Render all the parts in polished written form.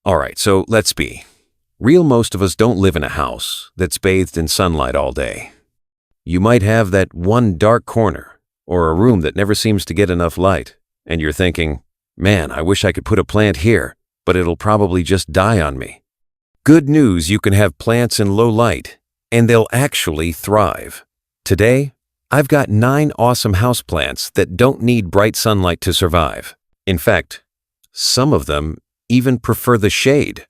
Alright, so let's be real. Most of us don't live in a house that's bathed in sunlight all day. You might have that one dark corner or a room that never seems to get enough light, and you're thinking, man, I wish I could put a plant here, but it'll probably just die on me. Good news, you can have plants in low light, and they'll actually thrive. Today, I've got 9 awesome houseplants that don't need bright sunlight to survive. In fact, some of them even prefer the shade.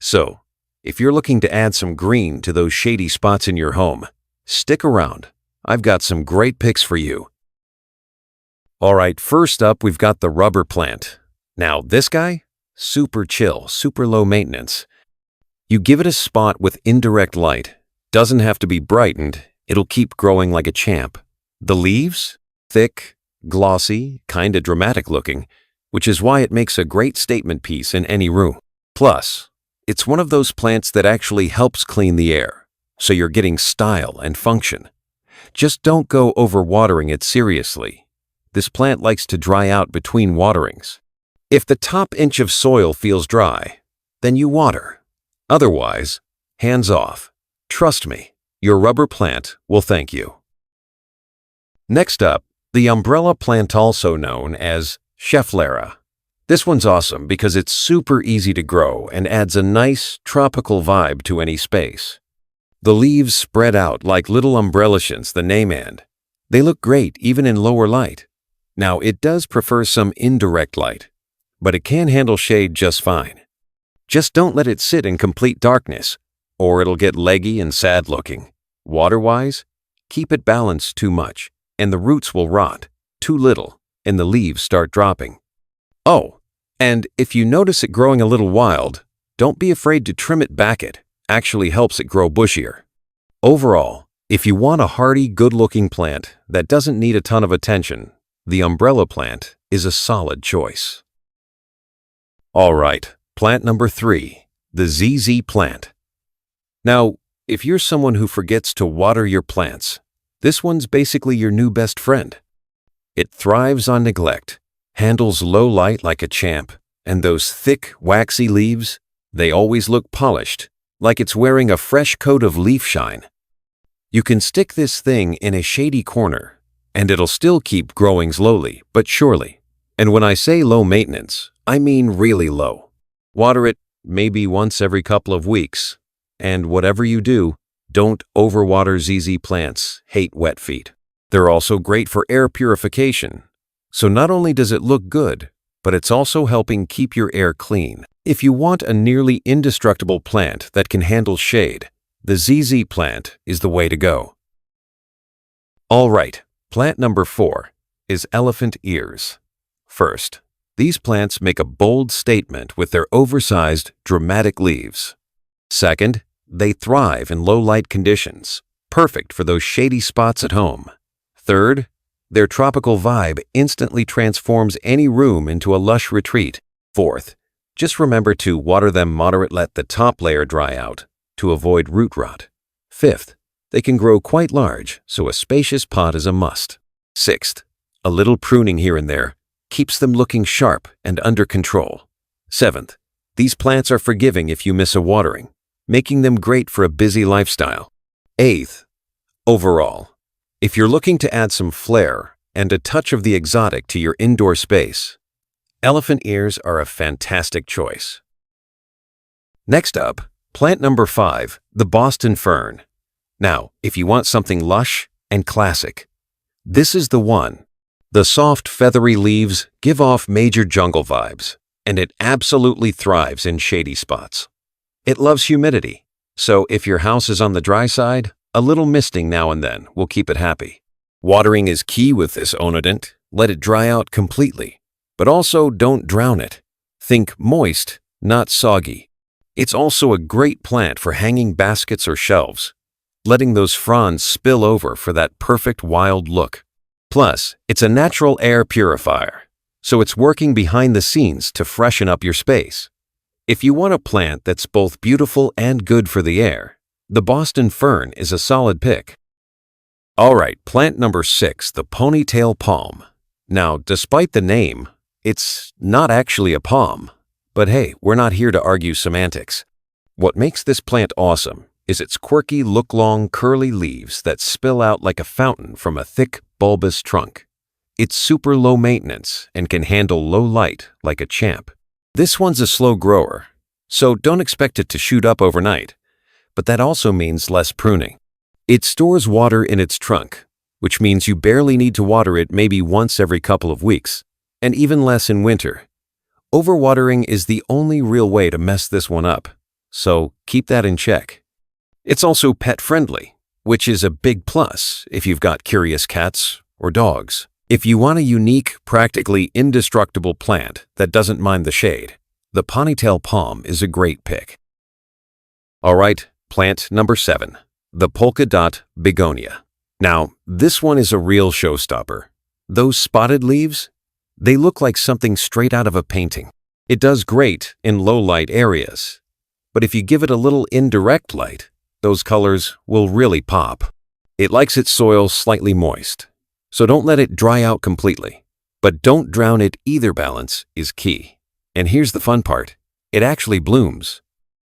So, if you're looking to add some green to those shady spots in your home, stick around. I've got some great picks for you. Alright, first up we've got the rubber plant. Now this guy? Super chill, super low maintenance. You give it a spot with indirect light. Doesn't have to be brightened, it'll keep growing like a champ. The leaves? Thick, glossy, kinda dramatic looking, which is why it makes a great statement piece in any room. Plus, it's one of those plants that actually helps clean the air, so you're getting style and function. Just don't go overwatering it seriously. This plant likes to dry out between waterings. If the top inch of soil feels dry, then you water. Otherwise, hands off. Trust me, your rubber plant will thank you. Next up, the umbrella plant, also known as Schefflera. This one's awesome because it's super easy to grow and adds a nice, tropical vibe to any space. The leaves spread out like little umbrellas, the name, and they look great even in lower light. Now, it does prefer some indirect light, but it can handle shade just fine. Just don't let it sit in complete darkness, or it'll get leggy and sad looking. Water-wise, keep it balanced too much, and the roots will rot. Too little, and the leaves start dropping. Oh, and if you notice it growing a little wild, don't be afraid to trim it back. It actually helps it grow bushier. Overall, if you want a hardy, good-looking plant that doesn't need a ton of attention, the umbrella plant is a solid choice. Alright, plant number 3, the ZZ plant. Now, if you're someone who forgets to water your plants, this one's basically your new best friend. It thrives on neglect, handles low light like a champ, and those thick, waxy leaves, they always look polished, like it's wearing a fresh coat of leaf shine. You can stick this thing in a shady corner, and it'll still keep growing slowly but surely. And when I say low maintenance, I mean really low. Water it maybe once every couple of weeks, and whatever you do, don't overwater ZZ plants. Hate wet feet. They're also great for air purification. So not only does it look good, but it's also helping keep your air clean. If you want a nearly indestructible plant that can handle shade, the ZZ plant is the way to go. Alright, plant number 4 is elephant ears. First, these plants make a bold statement with their oversized, dramatic leaves. Second, they thrive in low-light conditions, perfect for those shady spots at home. Third, their tropical vibe instantly transforms any room into a lush retreat. Fourth, just remember to water them moderate, let the top layer dry out to avoid root rot. Fifth, they can grow quite large, so a spacious pot is a must. Sixth, a little pruning here and there keeps them looking sharp and under control. Seventh, these plants are forgiving if you miss a watering, making them great for a busy lifestyle. Eighth, overall, if you're looking to add some flair and a touch of the exotic to your indoor space, elephant ears are a fantastic choice. Next up, plant number 5, the Boston Fern. Now, if you want something lush and classic, this is the one. The soft, feathery leaves give off major jungle vibes, and it absolutely thrives in shady spots. It loves humidity, so if your house is on the dry side, a little misting now and then will keep it happy. Watering is key with this onodont. Let it dry out completely, but also don't drown it. Think moist, not soggy. It's also a great plant for hanging baskets or shelves, letting those fronds spill over for that perfect wild look. Plus, it's a natural air purifier, so it's working behind the scenes to freshen up your space. If you want a plant that's both beautiful and good for the air, the Boston Fern is a solid pick. Alright, plant number 6, the Ponytail Palm. Now, despite the name, it's not actually a palm, but But hey, we're not here to argue semantics. What makes this plant awesome is its quirky, look-long, curly leaves that spill out like a fountain from a thick, bulbous trunk. It's super low maintenance and can handle low light like a champ. This one's a slow grower, so don't expect it to shoot up overnight. But that also means less pruning. It stores water in its trunk, which means you barely need to water it maybe once every couple of weeks, and even less in winter. Overwatering is the only real way to mess this one up, so keep that in check. It's also pet-friendly, which is a big plus if you've got curious cats or dogs. If you want a unique, practically indestructible plant that doesn't mind the shade, the Ponytail Palm is a great pick. All right, plant number 7, the Polka Dot Begonia. Now, this one is a real showstopper. Those spotted leaves, they look like something straight out of a painting. It does great in low-light areas, but if you give it a little indirect light, those colors will really pop. It likes its soil slightly moist, so don't let it dry out completely. But don't drown it either. Balance is key. And here's the fun part. It actually blooms.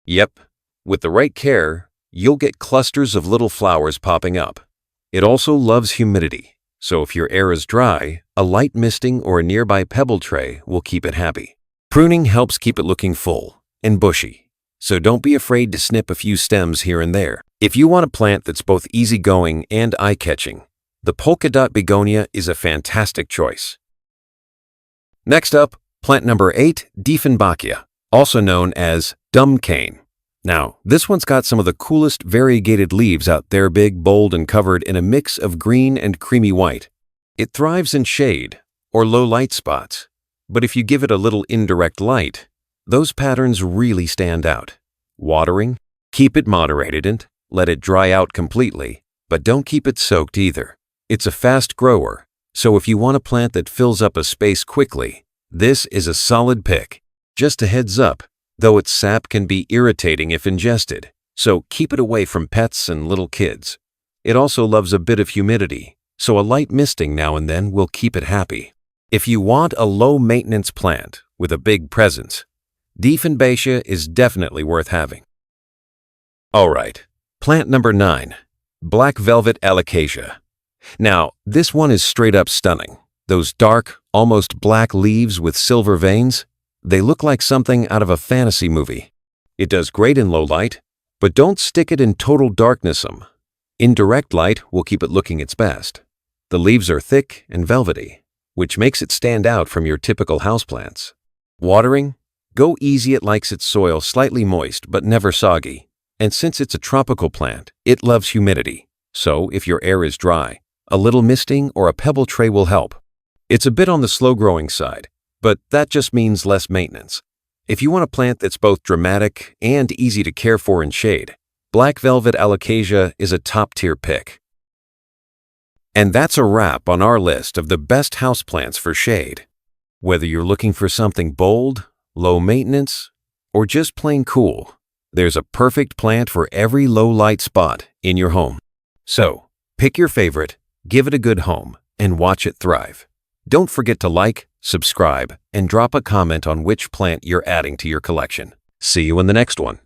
Yep, with the right care, you'll get clusters of little flowers popping up. It also loves humidity, so if your air is dry, a light misting or a nearby pebble tray will keep it happy. Pruning helps keep it looking full and bushy, so don't be afraid to snip a few stems here and there. If you want a plant that's both easygoing and eye-catching, the Polka Dot Begonia is a fantastic choice. Next up, plant number 8, Dieffenbachia, also known as dumb cane. Now, this one's got some of the coolest variegated leaves out there, big, bold, and covered in a mix of green and creamy white. It thrives in shade or low light spots, but if you give it a little indirect light, those patterns really stand out. Watering, keep it moderated and let it dry out completely, but don't keep it soaked either. It's a fast grower, so if you want a plant that fills up a space quickly, this is a solid pick. Just a heads up, though its sap can be irritating if ingested, so keep it away from pets and little kids. It also loves a bit of humidity, so a light misting now and then will keep it happy. If you want a low-maintenance plant with a big presence, Dieffenbachia is definitely worth having. All right, plant number 9, Black Velvet Alocasia. Now, this one is straight up stunning. Those dark, almost black leaves with silver veins, they look like something out of a fantasy movie. It does great in low light, but don't stick it in total darkness. Indirect light will keep it looking its best. The leaves are thick and velvety, which makes it stand out from your typical houseplants. Watering? Go easy. It likes its soil slightly moist but never soggy. And since it's a tropical plant, it loves humidity. So if your air is dry, a little misting or a pebble tray will help. It's a bit on the slow-growing side, but that just means less maintenance. If you want a plant that's both dramatic and easy to care for in shade, Black Velvet Alocasia is a top-tier pick. And that's a wrap on our list of the best houseplants for shade. Whether you're looking for something bold, low maintenance, or just plain cool, there's a perfect plant for every low-light spot in your home. So, pick your favorite, give it a good home, and watch it thrive. Don't forget to like, subscribe, and drop a comment on which plant you're adding to your collection. See you in the next one.